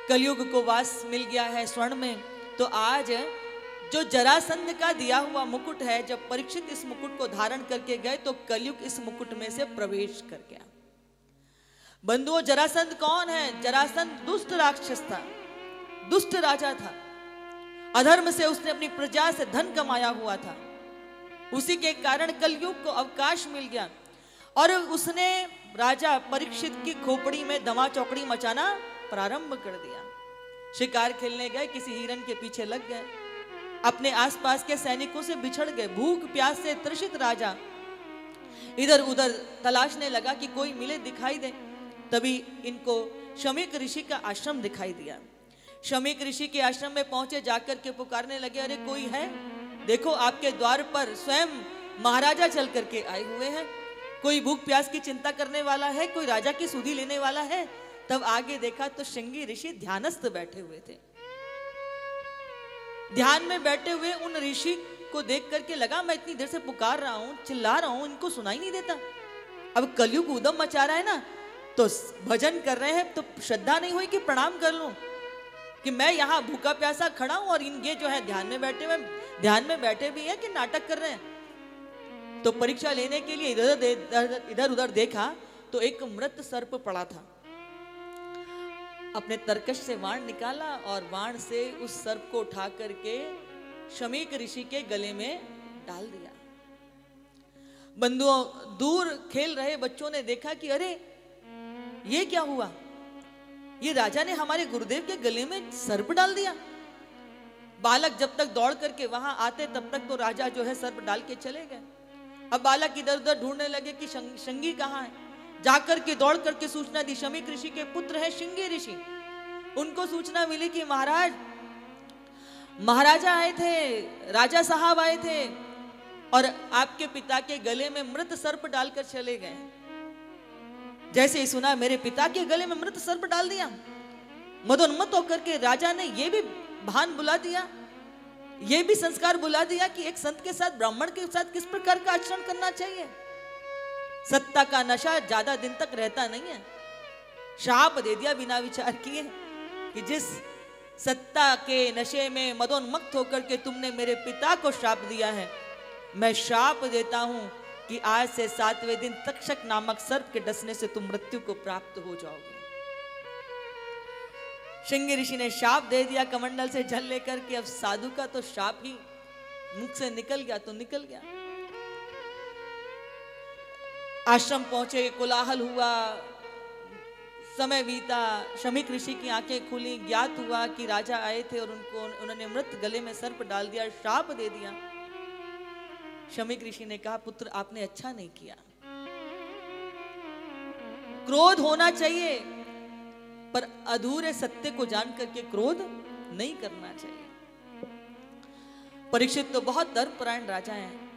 कलयुग को वास मिल गया है स्वर्ण में। तो आज जो जरासंध का दिया हुआ मुकुट है, जब परीक्षित इस मुकुट को धारण करके गए तो कलयुग इस मुकुट में से प्रवेश कर गया। बंधुओं, जरासंध कौन है? जरासंध दुष्ट राक्षस था, दुष्ट राजा था। अधर्म से उसने अपनी प्रजा से धन कमाया हुआ था। उसी के कारण कलयुग को अवकाश मिल गया और उसने राजा परीक्षित की खोपड़ी में धमा चौकड़ी मचाना प्रारंभ कर दिया। शिकार खेलने गए, किसी हिरन के पीछे लग गए, अपने आसपास के सैनिकों से बिछड़ गए। भूख प्यास से त्रसित राजा इधर उधर तलाशने लगा कि कोई मिले, दिखाई दे। तभी इनको शमीक ऋषि का आश्रम दिखाई दिया। शमीक ऋषि के आश्रम में पहुंचे, जाकर के पुकारने लगे, अरे कोई है? देखो आपके द्वार पर स्वयं महाराजा चल करके आए हुए हैं। कोई भूख प्यास की चिंता करने वाला है? कोई राजा की सुधि लेने वाला है? तब आगे देखा तो श्रृंगी ऋषि ध्यानस्थ बैठे हुए थे। ध्यान में बैठे हुए उन ऋषि को देख करके लगा, मैं इतनी देर से पुकार रहा हूं, चिल्ला रहा हूं, इनको सुनाई नहीं देता। अब कलयुग उदम मचा रहा है ना, तो भजन कर रहे हैं, तो श्रद्धा नहीं हुई कि प्रणाम कर लूं कि मैं यहां भूखा प्यासा खड़ा हूं और इनके जो है ध्यान में बैठे हुए, ध्यान में बैठे भी हैं कि नाटक कर रहे हैं। तो परीक्षा लेने के लिए इधर उधर देखा तो एक मृत सर्प पड़ा था। अपने तरकश से वाण निकाला और वाण से उस सर्प को उठा करके शमीक ऋषि के गले में डाल दिया। बंधुओं, दूर खेल रहे बच्चों ने देखा कि अरे ये क्या हुआ, ये राजा ने हमारे गुरुदेव के गले में सर्प डाल दिया। बालक जब तक दौड़ करके वहां आते तब तक तो राजा जो है सर्प डाल के चले गए। अब बालक इधर उधर ढूंढने लगे कि श्रृंगी कहाँ है। जाकर के दौड़ करके सूचना दी, शमीक ऋषि के पुत्र है श्रृंगी ऋषि। उनको सूचना मिली कि महाराज, महाराजा आए थे, राजा साहब आए थे और आपके पिता के गले में मृत सर्प डालकर चले गए। जैसे ही सुना मेरे पिता के गले में मृत सर्प डाल दिया, मदोन्मत्त होकर के राजा ने यह भी भान बुला दिया, यह भी संस्कार बुला दिया कि एक संत के साथ, ब्राह्मण के साथ किस प्रकार का आचरण करना चाहिए। सत्ता का नशा ज्यादा दिन तक रहता नहीं है। श्राप दे दिया बिना विचार किए कि जिस सत्ता के नशे में मदोन्मत्त होकर के तुमने मेरे पिता को श्राप दिया है, मैं श्राप देता हूं कि आज से 7वें दिन तक्षक नामक सर्प के डसने से तुम मृत्यु को प्राप्त हो जाओगे। श्रृंगी ऋषि ने श्राप दे दिया कमंडल से जल लेकर के। अब साधु का तो श्राप ही मुख से निकल गया तो निकल गया। आश्रम पहुंचे, कोलाहल हुआ, समय बीता, शमीक ऋषि की आंखें खुली, ज्ञात हुआ कि राजा आए थे और उन्होंने मृत गले में सर्प डाल दिया, श्राप दे दिया। शमीक ऋषि ने कहा, पुत्र आपने अच्छा नहीं किया। क्रोध होना चाहिए पर अधूरे सत्य को जान करके क्रोध नहीं करना चाहिए। परीक्षित तो बहुत धर्मपरायण राजा हैं।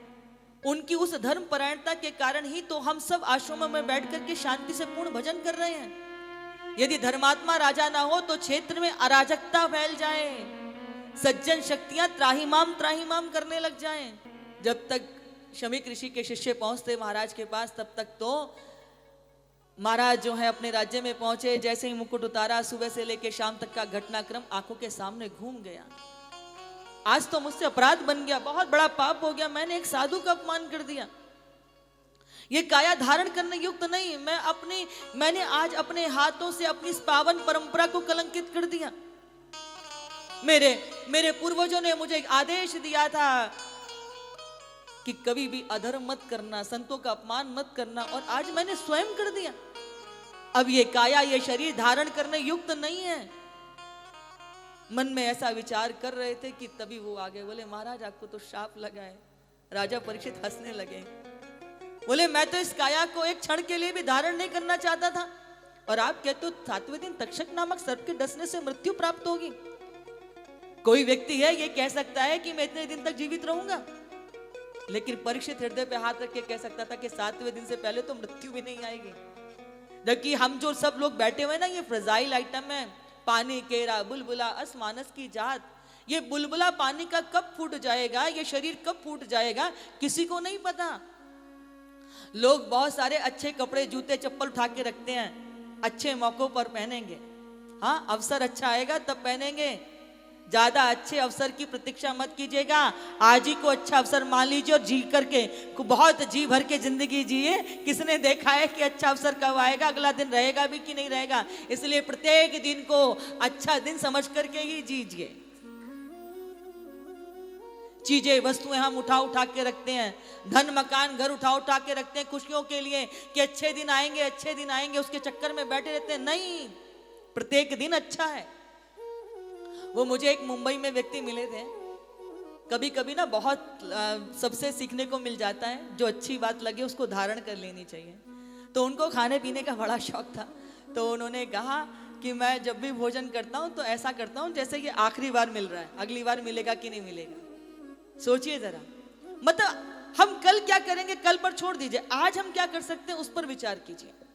उनकी उस धर्मपरायणता के कारण ही तो हम सब आश्रमों में बैठ करके शांति से पूर्ण भजन कर रहे हैं। यदि धर्मात्मा राजा ना हो तो क्षेत्र में अराजकता फैल जाए, सज्जन शक्तियां त्राहिमाम करने लग जाएं। जब तक शमीक ऋषि के शिष्य पहुंचते महाराज के पास, तब तक तो महाराज जो है अपने राज्य में पहुंचे। जैसे ही मुकुट उतारा, सुबह से लेकर शाम तक का घटनाक्रम आंखों के सामने घूम गया। आज तो मुझसे अपराध बन गया, बहुत बड़ा पाप हो गया, मैंने एक साधु का अपमान कर दिया। ये काया धारण करने युक्त नहीं। मैंने आज अपने हाथों से अपनी इस पावन परंपरा को कलंकित कर दिया। मेरे पूर्वजों ने मुझे एक आदेश दिया था कि कभी भी अधर्म मत करना, संतों का अपमान मत करना, और आज मैंने स्वयं कर दिया। अब ये काया, ये शरीर धारण करने युक्त नहीं है। मन में ऐसा विचार कर रहे थे कि तभी वो आगे बोले, महाराज आपको तो श्राप लगा है। राजा परीक्षित हंसने लगे, बोले मैं तो इस काया को एक क्षण के लिए भी धारण नहीं करना चाहता था, और आप कहते हो 7वें दिन तक्षक नामक सर्प के डसने से मृत्यु प्राप्त होगी। कोई व्यक्ति है ये कह सकता है कि मैं इतने दिन तक जीवित रहूंगा, लेकिन परीक्षित हृदय पे हाथ रख के कह सकता था कि 7वें दिन से पहले तो मृत्यु भी नहीं आएगी। जबकि हम जो सब लोग बैठे हुए ना, ये फ्रजाइल आइटम है, पानी, केरा, बुलबुला, असमानस की जात। ये बुलबुला पानी का कब फूट जाएगा, ये शरीर कब फूट जाएगा, किसी को नहीं पता। लोग बहुत सारे अच्छे कपड़े, जूते, चप्पल उठा के रखते हैं, अच्छे मौकों पर पहनेंगे। हाँ, अवसर अच्छा आएगा तब पहनेंगे। ज्यादा अच्छे अवसर की प्रतीक्षा मत कीजिएगा। आज ही को अच्छा अवसर मान लीजिए और जी करके बहुत जी भर के जिंदगी जिए। किसने देखा है कि अच्छा अवसर कब आएगा, अगला दिन रहेगा भी कि नहीं रहेगा। इसलिए प्रत्येक दिन को अच्छा दिन समझ करके ही जीजिए। चीजें वस्तुएं हम उठा उठा के रखते हैं, धन मकान घर उठा उठा के रखते हैं खुशियों के लिए कि अच्छे दिन आएंगे अच्छे दिन आएंगे, उसके चक्कर में बैठे रहते हैं। नहीं, प्रत्येक दिन अच्छा है। वो मुझे एक मुंबई में व्यक्ति मिले थे। कभी कभी ना बहुत सबसे सीखने को मिल जाता है, जो अच्छी बात लगे उसको धारण कर लेनी चाहिए। तो उनको खाने पीने का बड़ा शौक था। तो उन्होंने कहा कि मैं जब भी भोजन करता हूँ तो ऐसा करता हूँ जैसे कि आखिरी बार मिल रहा है, अगली बार मिलेगा कि नहीं मिलेगा। सोचिए जरा, मतलब हम कल क्या करेंगे कल पर छोड़ दीजिए, आज हम क्या कर सकते हैं उस पर विचार कीजिए।